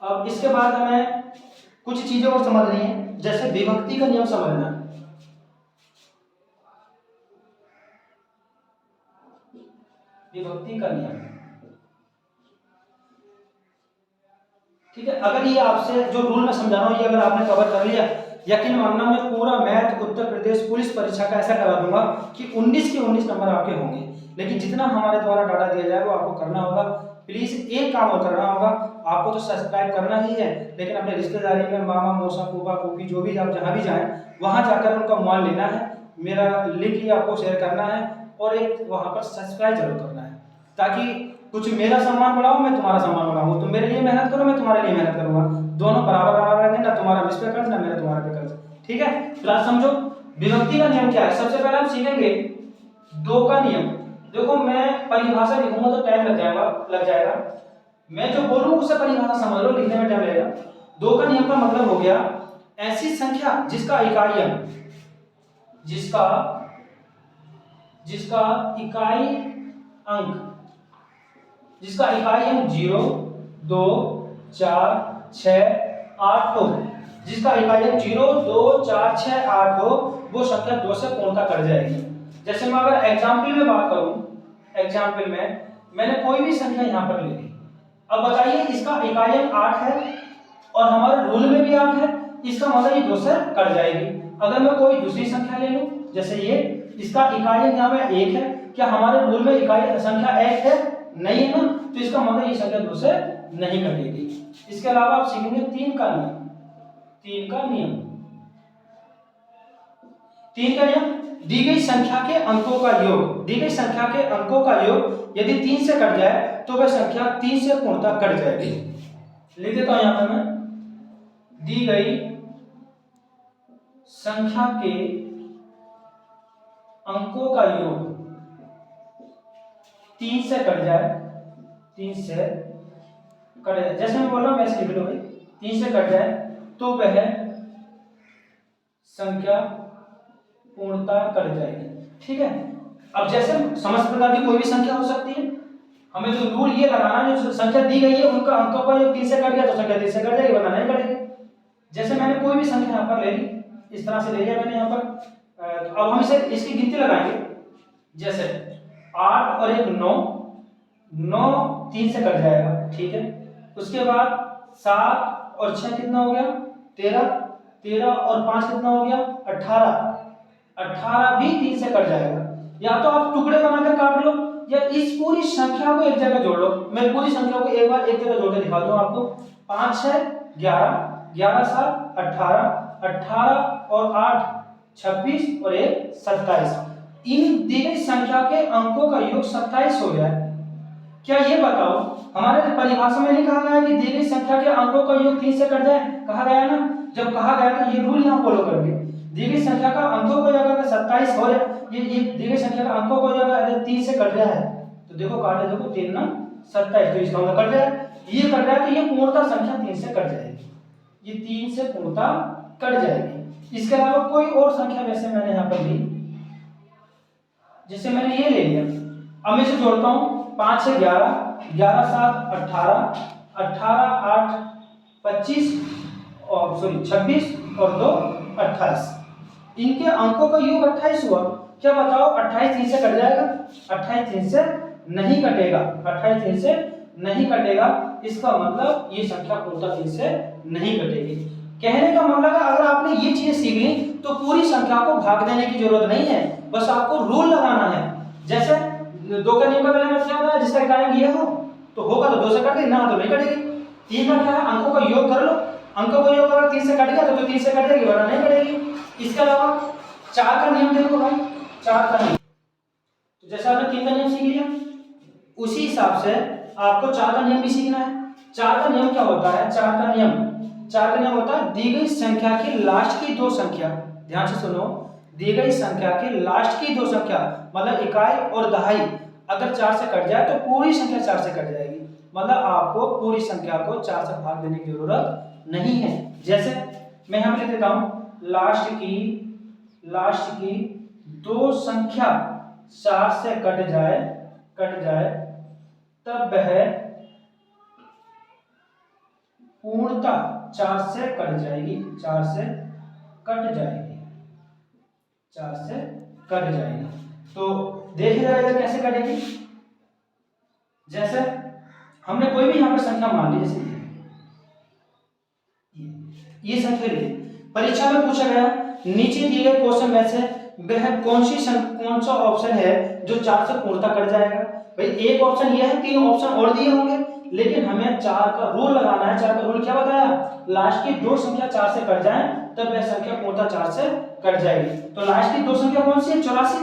अब इसके बाद हमें कुछ चीजें और समझनी है, जैसे विभक्ति का नियम समझना है। विभक्ति का नियम, ठीक है। अगर ये आपसे जो रूल मैं समझा रहा हूँ ये अगर आपने कवर कर लिया, यकीन मानना मैं पूरा मैथ उत्तर प्रदेश पुलिस परीक्षा का ऐसा करा दूंगा कि 19 के 19 नंबर आपके होंगे। लेकिन जितना हमारे द्वारा डाटा दिया जाए वो आपको करना होगा। प्लीज एक काम और करना होगा, आपको तो सब्सक्राइब करना ही है, लेकिन अपने रिश्तेदारी में मामा मौसा फूफा फूफी जो भी आप जहाँ भी जाएं वहाँ जाकर उनका मोबाइल लेना है, मेरा लिंक ही आपको शेयर करना है और एक वहाँ पर सब्सक्राइब जरूर करना है, ताकि कुछ मेरा सम्मान बढ़ाओ मैं तुम्हारा सम्मान बढ़ाऊं। तुम मेरे लिए मेहनत करो मैं तुम्हारे लिए मेहनत करूंगा, दोनों बराबर बराबर रहेंगे, ना तुम्हारा मुझ पे कर्ज ना मेरा तुम्हारे पे कर्ज। ठीक है, तो आज समझो विभक्ति का नियम क्या है। सबसे पहले हम सीखेंगे दो का नियम। देखो मैं परिभाषा लिखूंगा तो टाइम लग जाएगा। मैं जो बोलूं उससे परिभाषा समझ लो, लिखने में टाइम लगेगा। दो का नियम का मतलब हो गया ऐसी संख्या जिसका इकाई अंक जिसका जिसका इकाई अंक जिसका इकाई अंक 0, 2, 4, 6, 8 हो, जिसका इकाई अंक 0, 2, 4, 6, 8 हो, वो संख्या 2 से पूर्णता कट जाएगी। जैसे मैं अगर एग्जाम्पल में बात करूं, एग्जाम्पल में मैंने कोई भी संख्या यहां पर ले ली। अब बताइए इसका इकाई अंक 8 है और हमारे रूल में भी 8 है, इसका मतलब ये 2 से कट जाएगी। अगर मैं कोई दूसरी संख्या ले लूं, जैसे ये, इसका इकाई अंक यहाँ में 1 है, क्या हमारे रूल में इकाई संख्या 1 है? नहीं है ना, तो इसका मतलब ये संख्या 2 से नहीं कटेगी। इसके अलावा आप सीखेंगे 3 का नियम। 3 का नियम, 3 का नियम, दी गई संख्या के अंकों का योग, दी गई संख्या के अंकों का योग यदि 3 से कट जाए तो वह संख्या 3 से पूर्णतः कट जाएगी। लिख देता हूं यहां पर मैं, दी गई संख्या के अंकों का योग 3 से कट जाए, 3 से कट जाए, जैसे मैं बोल रहा हूं वैसे लिख लो भाई, 3 से कट जाए तो वह संख्या पूर्णतः कट जाएगी। ठीक है, अब जैसे समस्त प्रकार की कोई भी संख्या हो सकती है, हमें जो रूल ये लगाना है जो संख्या दी गई है उनका अंकों का योग 3 से कट गया तो संख्या 3 से कट जाएगी, वरना नहीं कटेगी। जैसे मैंने कोई भी संख्या यहाँ पर ले ली, इस तरह से ले लिया मैंने यहाँ पर, अब हम इसे इसकी गिनती लगाएंगे। जैसे 8 और 1 9, 9 3 से कट जाएगा, ठीक है। उसके बाद 7 और 6 कितना हो गया 13, 13 और 5 कितना हो गया 18, 18 भी 3 से कट जाएगा। या तो आप टुकड़े बनाकर काट लो या इस पूरी संख्या को एक जगह जोड़ लो। मैं पूरी संख्या को एक बार एक जगह जोड़ के दिखा दूं आपको। 5 6 11, 11 7 18, 18 और 8 26 और 1 27। इन दी गई संख्या के अंकों का योग 27 हो गया है। क्या ये बताओ, हमारे परिभाषा में नहीं कहा गया कि दी गई संख्या के अंकों का योग 3 से कट जाए? कहा गया ना, जब कहा गया तो ये रूल यहाँ फॉलो करेंगे। दी गई संख्या का अंकों का योग अगर 27 हो रहा है, ये दी गई संख्या का अंकों का योग अगर 3 से कट रहा है तो देखो काटे, देखो 3 ना 27, तो इसका मतलब कट रहा है, ये कट रहा है तो ये पूर्णतः संख्या 3 से कट जाएगी, ये 3 से पूर्णतः कट जाएगी। इसके अलावा कोई और संख्या वैसे मैंने यहाँ पर ली, जैसे मैंने ये ले लिया, अब मैं इसे जोड़ता हूँ। 5 6 11, 11 7 18, 18 8 25 और सॉरी 26 और 2 28। इनके अंकों का योग 28 हुआ। क्या बताओ 28 3 से कट जाएगा? 28 3 से नहीं कटेगा, 28 3 से नहीं कटेगा। इसका मतलब ये संख्या पूर्णतः 3 से नहीं कटेगी। कहने का मतलब है अगर आपने ये चीजें सीख ली तो पूरी संख्या को भाग देने की जरूरत नहीं है, बस आपको रूल लगाना है। जैसे 2 का नियम का पहले मतलब क्या होता है, जिसका इकाई ये हो तो होगा तो 2 से कट गई, ना तो नहीं कटेगी। 3 का क्या है, अंकों का योग कर लो, अंकों का योग अगर 3 से कट गया तो 3 से कट जाएगी, वरना नहीं कटेगी। इसके अलावा 4 का नियम देखो भाई, 4 का नियम, तो जैसे आपने 3 का नियम सीख लिया उसी हिसाब से आपको 4 का नियम भी सीखना है। 4 का नियम क्या होता है? 4 का नियम होता है दी गई संख्या की लास्ट की 2 संख्या, ध्यान से सुनो, दी गई संख्या की लास्ट की 2 संख्या मतलब इकाई और दहाई अगर 4 से कट जाए तो पूरी संख्या 4 से कट जाएगी, मतलब आपको पूरी संख्या को 4 से भाग देने की जरूरत नहीं है। जैसे मैं यहां पे लिख देता हूं, लास्ट की 2 संख्या 4 से कट जाए तब वह पूर्णता 4 से कट जाएगी, 4 से कट जाएगी, 4 से कट जाएगी। तो देखिए जरा कैसे कटेगी। जैसे हमने कोई भी यहाँ पर संख्या मान ली, जैसे ये संख्या ली, परीक्षा में पूछा गया नीचे दिए गए क्वेश्चन में से वह कौन सा ऑप्शन है जो 4 से पूर्णता कट जाएगा। भाई एक ऑप्शन ये है, 3 ऑप्शन और दिए होंगे, लेकिन हमें 4 का रूल लगाना है। 4 का रूल क्या बताया, लास्ट की 2 संख्या 4 से कट जाए तब वह संख्या पूर्णता 4 से कट जाएगी। तो लास्ट की 2 संख्या कौन सी है, 84।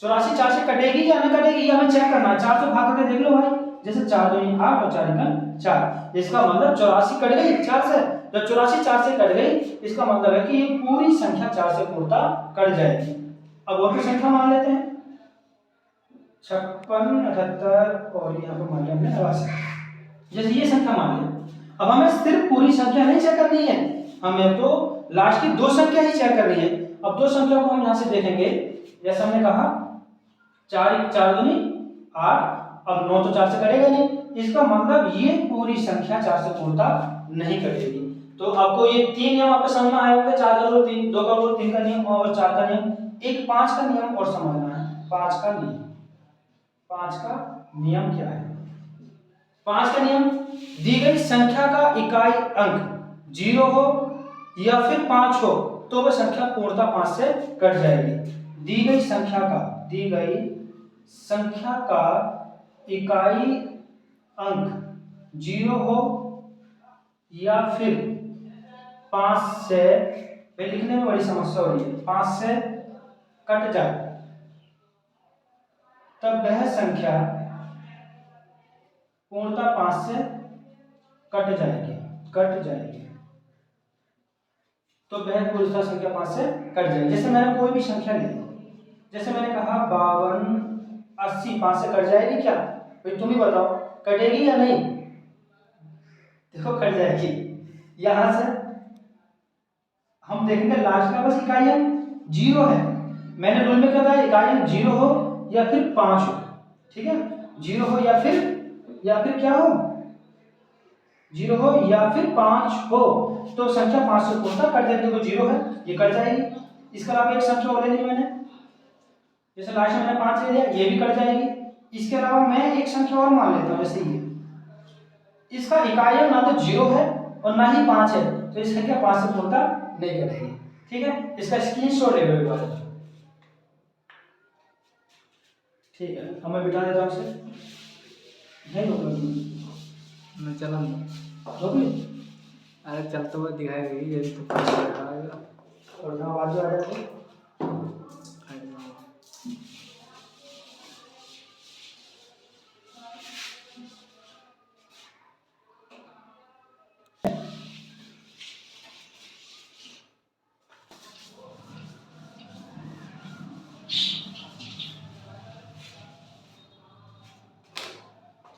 84 4 से कटेगी या नहीं कटेगी, हमें चेक करना है। 4 से भाग करके देख लो भाई, जैसे 4 2 8 और 4 1 4, इसका मतलब 84 कट गई 4 से। जब 84 4 से कट गई, इसका मतलब है कि ये पूरी संख्या 4 से पूर्णता कट जाएगी। अब और भी संख्या मान लेते हैं, 56 78 और यहाँ पे मान लिया हमने 88। जैसे ये संख्या मान लिया। अब हमें सिर्फ पूरी संख्या नहीं चेक करनी है, हमें तो लास्ट की 2 संख्या ही चेक करनी है। अब 2 संख्या को हम यहाँ से देखेंगे, जैसे हमने कहा 4 4 दूनी 8, अब 9 तो 4 से कटेगा नहीं, इसका मतलब ये पूरी संख्या 4 से पूर्णता नहीं कटेगी। तो आपको ये 3 नियम आपको समझ में आए होंगे, 4 का रूल, 3 2 का रूल, 3 का नियम और 4 का नियम। एक 5 का नियम और समझना है, 5 का नियम। 5 का नियम क्या है? 5 का नियम, दी गई संख्या का इकाई अंक 0 हो या फिर 5 हो तो वह संख्या पूर्णता 5 से कट जाएगी। दी गई संख्या का इकाई अंक 0 हो या फिर 5 से, लिखने में बड़ी समस्या हो रही है, 5 से कट जाए तब वह संख्या पूर्णता 5 से कट जाएगी। तो वह पूर्णता संख्या 5 से कट जाएगी। जैसे मैंने कोई भी संख्या ली, जैसे मैंने कहा 52 80, 5 से कट जाएगी क्या? भाई तुम ही बताओ, कटेगी या नहीं? देखो कट जाएगी। यहां से हम देखेंगे लास्ट का बस इकाई अंक 0 है। मैंने रूल में क्या बताया, इकाई अंक 0 हो या फिर 5 हो, ठीक है, 0 हो या फिर क्या हो, 0 हो या फिर 5 हो तो संख्या 5 से पूर्णता कट जाएगी। देखो 0 है, ये कट जाएगी। इसके अलावा एक संख्या और ले ली मैंने, जैसे लास्ट में मैंने 5 ले लिया, ये भी कट जाएगी। इसके अलावा मैं एक संख्या और मान लेता हूं, जैसे ये, इसका इकाई अंक ना तो 0 है और ना ही 5 है, तो इस संख्या 5 से पूर्णता नहीं कटेगी। ठीक है, इसका स्क्रीनशॉट ले लो एक बार। ठीक है, अब मैं बिठा देता हूं इसे, नहीं होगा मैं चला होगी। अरे चलते हुए दिखाई गई ये तो पता और जहाँ आवाज आ रहा है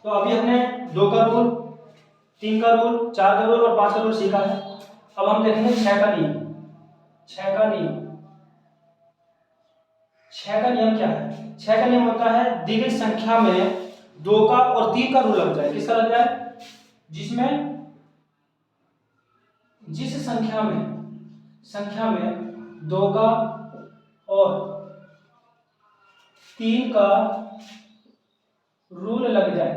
तो अभी हमने 2 का रूल, 3 का रूल, 4 का रूल और 5 का रूल सीखा है। अब हम देखेंगे 6 का नियम। 6 का नियम क्या है? 6 का नियम होता है दी गई संख्या में 2 का और 3 का रूल लग जाए। किसका लग जाए? जिस संख्या में 2 का और 3 का रूल लग जाए,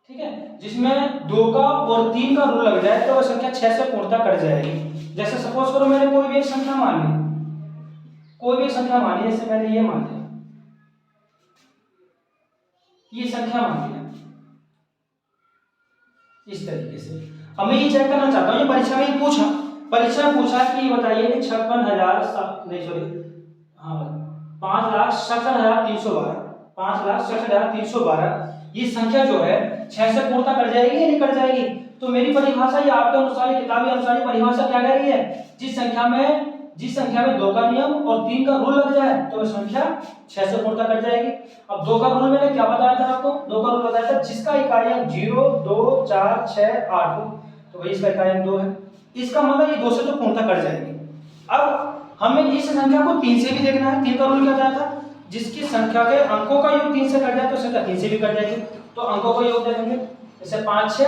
ठीक है, जिसमें 2 का और 3 का रूल लग जाए तो वह संख्या 6 से पूर्णता कट जाएगी। जैसे सपोज करो मैंने कोई भी एक संख्या मान ली, जैसे मैंने ये मान लिया, ये संख्या मान लिया इस तरीके से। अब मैं ये चेक करना चाहता हूँ, ये परीक्षा में पूछा कि ये बताइए कि 5,67,312 ये संख्या जो है 6 से पूर्णता कट जाएगी या नहीं कट जाएगी? तो मेरी परिभाषा या आपके अनुसार, किताबी अनुसार परिभाषा क्या कह रही है? जिस संख्या में 2 का नियम और 3 का रूल लग जाए तो वह संख्या 6 से पूर्णता कट जाएगी। अब 2 का रूल मैंने क्या बताया था आपको? 2 का रूल बताया था जिसका इकाई अंक 0 2 4 6 8 हो, तो वही इसका इकाई अंक 2 है। इसका मतलब ये 2 से तो पूर्णता कट जाएगी। अब हमें इस संख्या को 3 से भी देखना है। 3 का रूल क्या बताया था? जिसकी संख्या के अंकों का योग 3 से कट जाए तो संख्या 3 से भी कट जाएगी। तो अंकों का योग दे देंगे, जैसे 5 6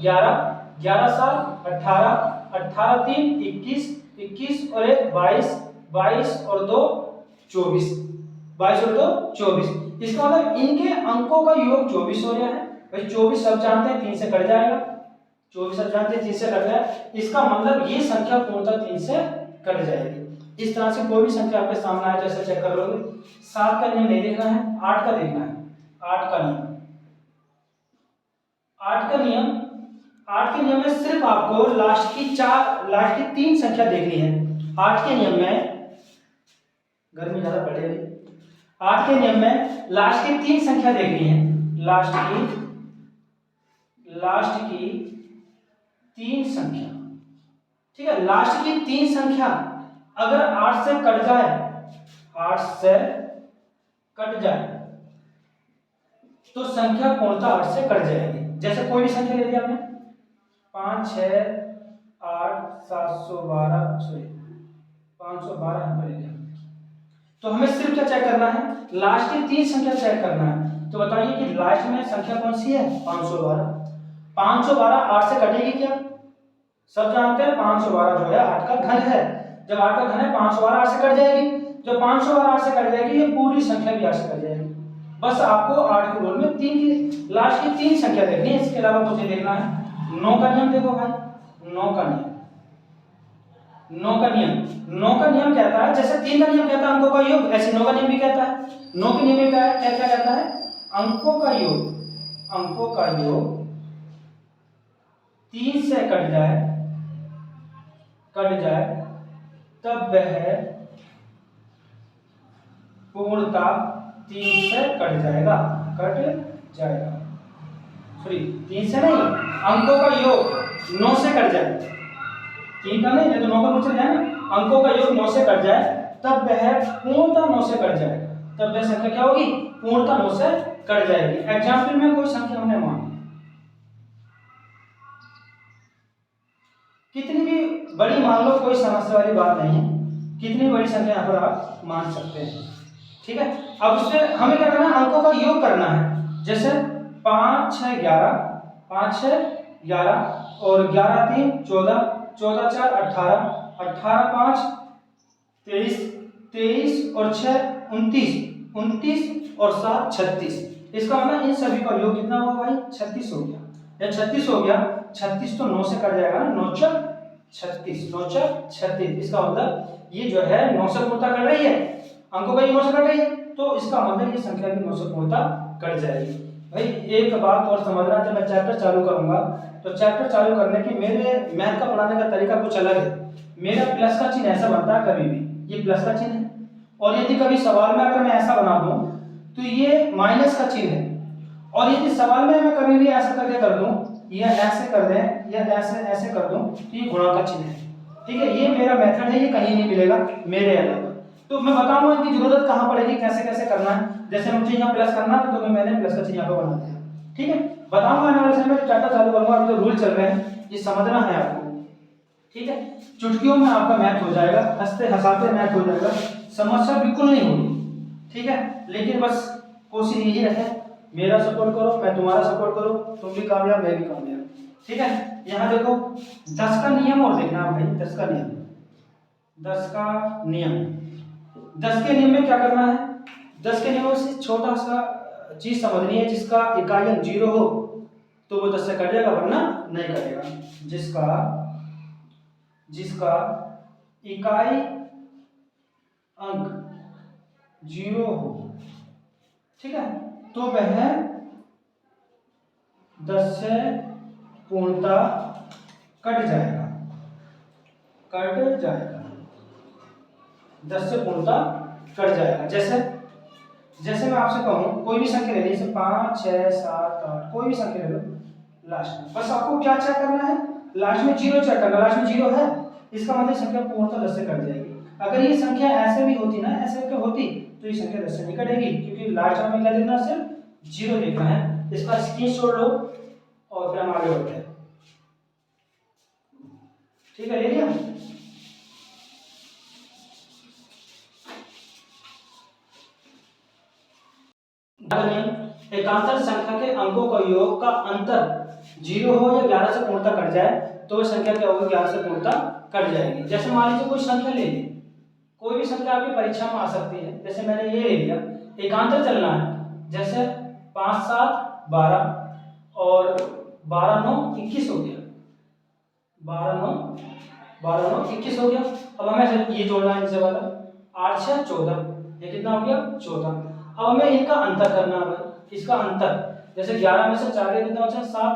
11, 11 7 18, 18 3 21, 21 और 1 22, 22 और 2 24, 22 और 2 24। इसका मतलब इनके अंकों का योग 24 हो गया है भाई। 24 सब जानते हैं 3 से कट जाएगा, 24 सब जानते हैं 3 से कट जाए, इसका मतलब ये संख्या पूर्णतः 3 से कट जाएगी। इस तरह से कोई भी संख्या आपके सामने आए तो ऐसे चेक कर लोगे। 7 का नियम नहीं देखना है, 8 का देखना है। 8 का नियम, 8 का नियम, 8 के नियम में सिर्फ आपको लास्ट की 3 संख्या देखनी है। 8 के नियम में गर्मी ज्यादा पड़ेगी। 8 के नियम में लास्ट की 3 संख्या देखनी है। लास्ट की 3 संख्या, ठीक है। लास्ट की 3 संख्या अगर 8 से कट जाए, 8 से कट जाए तो संख्या पूर्णतः 8 से कट जाएगी। जैसे कोई भी संख्या ले ली आपने, 5 6 8 712, सॉरी 512 यहाँ पर ले लिया। तो हमें सिर्फ क्या चेक करना है, लास्ट की 3 संख्या चेक करना है। तो बताइए कि लास्ट में संख्या कौन सी है, 512। 512 8 से कटेगी क्या? सब जानते हैं 512 जो है 8 का घन है। जब 8 का घन है 512 8 से कट जाएगी। जब 512 8 से कट जाएगी ये पूरी संख्या भी 8 से कट जाएगी। बस आपको 8 के रोल में 3 की लास्ट की 3 संख्या देखनी है, इसके अलावा कुछ नहीं देखना है। 9 का नियम देखो भाई, 9 का नियम, 9 का नियम, 9 का नियम कहता है, जैसे 3 का नियम कहता है अंकों का योग, ऐसे 9 का नियम भी कहता है। 9 के नियम में क्या है, क्या कहता है, अंकों का योग, अंकों का योग 3 से कट जाए तब वह पूर्णता 3 से कट जाएगा, सॉरी 3 से नहीं, अंकों का योग 9 से कट जाए, 3 का नहीं, तो 9 का पूछ जाए ना, अंकों का योग 9 से कट जाए तब वह पूर्णता 9 से कट जाएगा, तब वह संख्या क्या होगी, पूर्णता 9 से कट जाएगी। एग्जाम्पल में कोई संख्या हमने मानी, कितनी भी बड़ी मान लो, कोई समस्या वाली बात नहीं है, कितनी बड़ी संख्या यहाँ पर आप मान सकते हैं, ठीक है। अब उससे हमें क्या करना है, अंकों का योग करना है। जैसे 5 6 11, 5 6 11 और 11 3 14, 14 4 18, 18 5 23, 23 और 6 29, 29 और 7 36। इसका मतलब इन सभी का योग कितना होगा भाई, 36 हो गया। या 36 हो गया, 36 तो 9 से कट जाएगा ना, 9 4 36, 9 4 36। इसका मतलब ये जो है 9 से पूर्णता कट रही है, अंकों का योग 9 से कट रही है, तो इसका मतलब ये संख्या भी 9 से पूर्णता कट जाएगी। भाई एक बात और समझना, जब मैं चैप्टर चालू करूंगा तो चैप्टर चालू करने की मेरे मैथ का पढ़ाने का तरीका कुछ अलग है। मेरा प्लस का चिन्ह ऐसा बनता है, कभी भी ये प्लस का चिन्ह है, और यदि कभी सवाल में अगर मैं ऐसा बना दूं तो ये माइनस का चिन्ह है, और यदि सवाल में मैं कभी भी ऐसा करके कर दूं, या ऐसे कर दें, या ऐसे कर दूं, तो ये गुणा का चिन्ह है, ठीक है। ये मेरा मेथड है, ये कहीं नहीं मिलेगा मेरे अलावा। तो मैं बताऊंगा इनकी जरूरत कहाँ पड़ेगी, कैसे कैसे करना है। जैसे मुझे यहाँ प्लस करना है तो मैंने प्लस का चिन्ह यहाँ पर बना दिया, ठीक है। बताऊंगा एनालिसिस में, चैप्टर चालू करूंगा, अभी तो रूल चल रहे हैं, ये समझना है आपको, ठीक है। चुटकियों में आपका मैथ हो जाएगा, हंसते हंसाते मैथ हो जाएगा, समस्या बिल्कुल नहीं होगी, ठीक है। लेकिन बस कोशिश यही रहे, मेरा सपोर्ट करो, मैं तुम्हारा सपोर्ट करो, तुम भी कामयाब मैं भी कामयाब, ठीक है। यहाँ देखो 10 का नियम और देखना भाई, 10 का नियम, 10 का नियम, 10 के नियम में क्या करना है, 10 के नियमों से छोटा सा चीज समझनी है, जिसका इकाई अंक 0 हो तो वो 10 से कटेगा, वरना नहीं कटेगा। जिसका इकाई अंक 0 हो, ठीक है, तो वह 10 से पूर्णता कट जाएगा, 10 से पूर्णता कट जाएगा। जैसे मैं आपसे कहूं कोई भी संख्या ले लीजिए, जैसे 5 6 7 8, कोई भी संख्या ले लो, लास्ट में बस आपको क्या चेक करना है, लास्ट में 0 चेक करना, लास्ट में 0 है, इसका मतलब संख्या पूर्णतः 10 से कट जाएगी। अगर ये संख्या ऐसे भी होती ना, ऐसे करके होती, तो ये संख्या 10 से नहीं कटेगी, क्योंकि लास्ट में क्या देखना, सिर्फ 0 देखना है। इसका स्क्रीनशॉट लो और फिर हम आगे बढ़ते हैं, ठीक है, ले लिया। नहीं, एकांतर संख्या के अंकों का योग का अंतर 0 हो या 11 से पूर्णतः कट जाए तो वह संख्या क्या होगी, 11 से पूर्णतः कट जाएगी। जैसे मान लीजिए कोई संख्या ले ली, कोई भी संख्या आपकी परीक्षा में आ सकती है, जैसे मैंने ये ले लिया, एकांतर चलना है, जैसे 5 7 12 और 12 9 21 हो गया, 12 9 21 हो गया। अब हमें ये जोड़ना है, इनसे वाला 8 6 14, ये कितना हो गया 14। अब हमें इनका अंतर करना है, इसका अंतर, जैसे 11 में से 4 कितना बचा 7,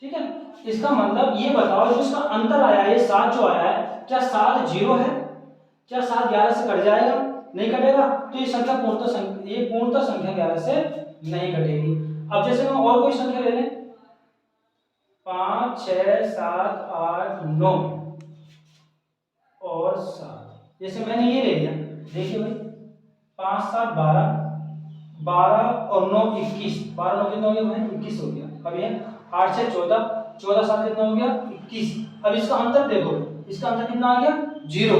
ठीक है। इसका मतलब ये बताओ जो इसका अंतर आया है, ये 7 जो आया है, क्या 7 0 है, क्या 7 11 से कट जाएगा, नहीं कटेगा, तो ये संख्या पूर्णतः संख्या 11 से नहीं कटेगी। अब जैसे हम और कोई संख्या ले लें, 5 6 7 8 9 और 7, जैसे मैंने ये ले लिया, देखिए भाई 5 7 12 12 और 9 21, 12 9 कितना हो गया भाई 21 हो गया। अब ये 8 6 14, 14 7 कितना हो गया 21। अब इसका अंतर देखो, इसका अंतर कितना आ गया 0।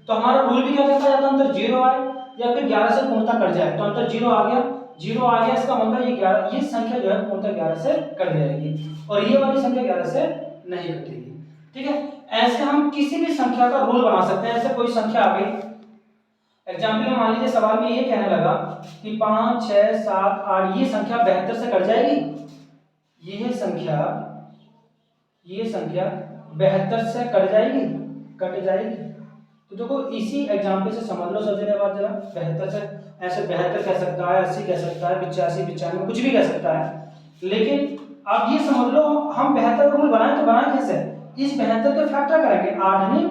तो हमारा रूल भी क्या कहता है, या तो अंतर 0 आए या फिर 11 से पूर्णतः कट जाए। तो अंतर 0 आ गया, 0 आ गया, इसका मतलब ये 11, ये संख्या जो है पूर्णतः 11 से कट जाएगी और ये वाली संख्या 11 से नहीं कटेगी, ठीक है। ऐसे हम किसी भी संख्या का रूल बना सकते हैं। ऐसे कोई संख्या आ गई, एग्जाम्पल में मान लीजिए सवाल में ये कहने लगा कि 5 6 7 8, ये संख्या 72 से कट जाएगी, ये संख्या 72 से कट जाएगी। तो देखो इसी एग्जाम्पल से समझ लो सबसे बात जरा, 72 से ऐसे 72 कह सकता है, 80 कह सकता है, 85 95 कुछ भी कह सकता है। लेकिन आप ये समझ लो हम 72 का रूल बनाए तो बनाए कैसे, इस 72 के फैक्टर करेंगे, 8 नहीं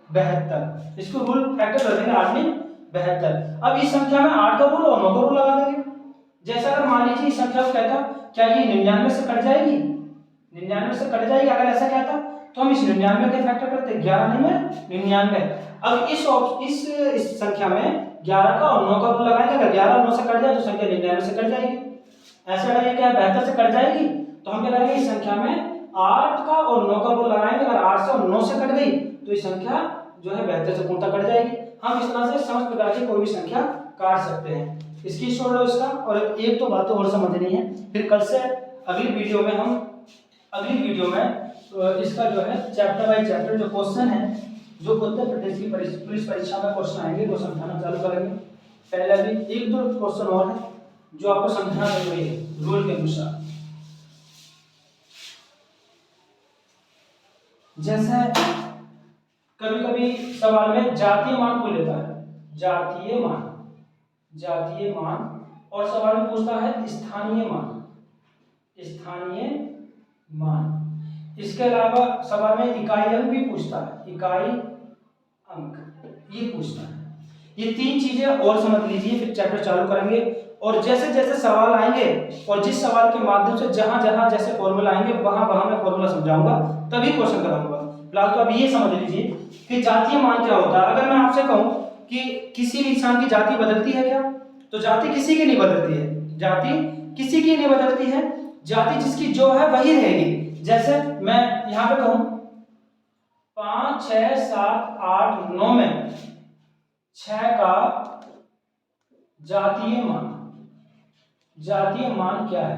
72, इसको रूल फैक्टर कर देंगे 8 नहीं 72। अब इस संख्या में 8 का रूल और 9 का रूल लगा देंगे। जैसा अगर मान लीजिए इस संख्या को कहता क्या ये 99 से कट जाएगी, 99 से कट जाएगी, अगर ऐसा कहता तो हम इस 99 के फैक्टर करते, 11 नहीं में 99। अब इस संख्या में 11 का और 9 का रूल लगाएंगे, अगर 11 और 9 से कट जाए तो संख्या 99 से कट जाएगी। ऐसे अगर ये क्या 72 से कट जाएगी तो हम क्या करेंगे, इस संख्या में 8 का और 9 का रूल लगाएंगे, अगर 8 से और 9 से कट गई तो ये संख्या जो है 72 से पूर्णतः कट जाएगी। हम इस तरह से समस्त प्रकार की कोई भी संख्या काट सकते हैं। इसकी छोड़ लो इसका, और एक तो बात और समझनी है, फिर कल से अगली वीडियो में इसका जो है चैप्टर बाय चैप्टर जो क्वेश्चन है, जो उत्तर प्रदेश की पुलिस परीक्षा में क्वेश्चन आएंगे वो समझाना चालू करेंगे। पहले भी 1-2 क्वेश्चन और है जो आपको समझना जरूरी है रूल के अनुसार। जैसे कभी कभी सवाल में जातीय मान पूछ लेता है, जातीय मान, और सवाल में पूछता है स्थानीय मान। इसके अलावा सवाल में इकाई अंक भी पूछता है, इकाई अंक ये पूछता है। ये 3 चीजें और समझ लीजिए, फिर चैप्टर चालू करेंगे। और जैसे जैसे सवाल आएंगे और जिस सवाल के माध्यम से जहां जहां जैसे फॉर्मूला आएंगे वहां वहां मैं फॉर्मूला समझाऊंगा, तभी क्वेश्चन कराऊंगा। फिलहाल तो अब ये समझ लीजिए कि जातीय मान क्या होता है। अगर मैं आपसे कहूं कि किसी भी इंसान की जाति बदलती है क्या, तो जाति किसी की नहीं बदलती है, जाति किसी की नहीं बदलती है, जाति जिसकी जो है वही रहेगी। जैसे मैं यहां पे कहूं 5 6 7 8 9 में 6 का जातीय मान क्या है,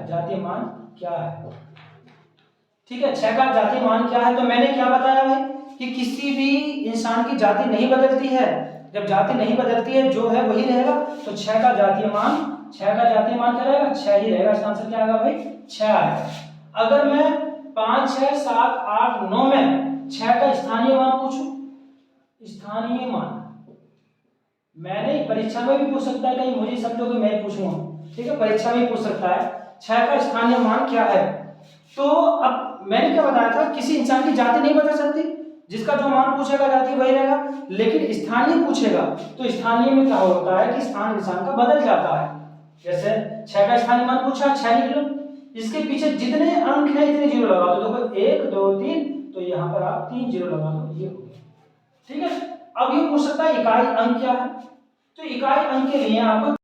ठीक है। 6 का जातीय मान क्या है, तो मैंने क्या बताया भाई कि किसी भी इंसान की जाति नहीं बदलती है। जब जाति नहीं बदलती है जो है वही रहेगा, तो 6 का जातीय मान क्या रहेगा, 6 ही रहेगा। इसका आंसर क्या आएगा भाई 6 आएगा। अगर मैं 5 6 7 8 9 में 6 का स्थानीय मान पूछूं, स्थानीय मान मैंने परीक्षा में भी पूछ सकता है, कहीं मुझे समझो कि मैं पूछूंगा, ठीक है, परीक्षा में पूछ सकता है 6 का स्थानीय मान क्या है। तो अब मैंने क्या बताया था, किसी इंसान की जाति नहीं बदल सकती, जिसका जो मान पूछेगा जाति वही रहेगा। लेकिन स्थानीय पूछेगा तो स्थानीय में क्या होता है कि स्थान इंसान का बदल जाता है। जैसे 6 का स्थानीय मान पूछा, 6 लिख लो, इसके पीछे जितने अंक हैं इतने 0 लगा दो। देखो 1 2 3, तो यहाँ पर आप 3 0 लगा दो, ये हो गया, ठीक है। अब ये पूछ सकता है इकाई अंक क्या है, तो इकाई अंक के लिए आपको